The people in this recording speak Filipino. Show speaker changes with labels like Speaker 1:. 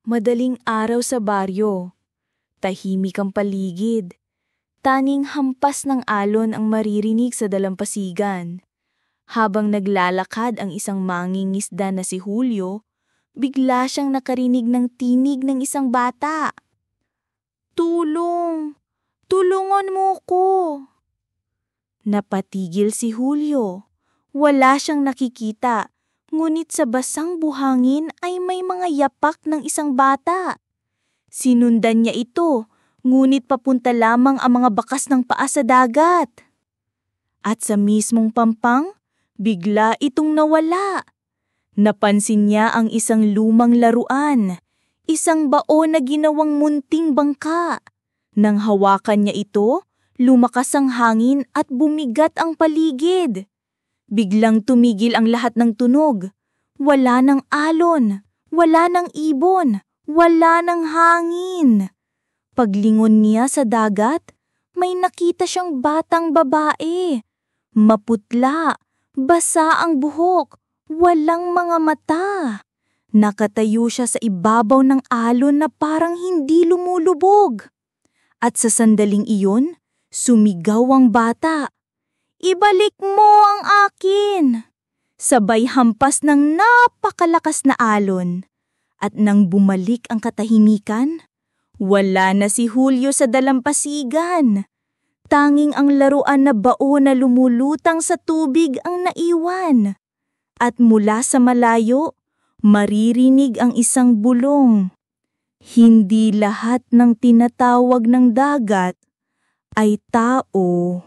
Speaker 1: Madaling araw sa baryo. Tahimik ang paligid. Tanging hampas ng alon ang maririnig sa dalampasigan. Habang naglalakad ang isang mangingisda na si Julio, bigla siyang nakarinig ng tinig ng isang bata. "Tulong! Tulungan mo ko!" Napatigil si Julio. Wala siyang nakikita, ngunit sa basang buhangin ay may mga yapak ng isang bata. Sinundan niya ito, ngunit papunta lamang ang mga bakas ng paa sa dagat. At sa mismong pampang, bigla itong nawala. Napansin niya ang isang lumang laruan, isang baon na ginawang munting bangka. Nang hawakan niya ito, lumakas ang hangin at bumigat ang paligid. Biglang tumigil ang lahat ng tunog. Wala ng alon, wala ng ibon, wala ng hangin. Paglingon niya sa dagat, may nakita siyang batang babae. Maputla, basa ang buhok, walang mga mata. Nakatayo siya sa ibabaw ng alon na parang hindi lumulubog. At sa sandaling iyon, sumigaw ang bata. "Ibalik mo ang akin!" Sabay hampas ng napakalakas na alon. At nang bumalik ang katahimikan, wala na si Julio sa dalampasigan. Tanging ang laruan na baon na lumulutang sa tubig ang naiwan. At mula sa malayo, maririnig ang isang bulong. Hindi lahat ng tinatawag ng dagat ay tao.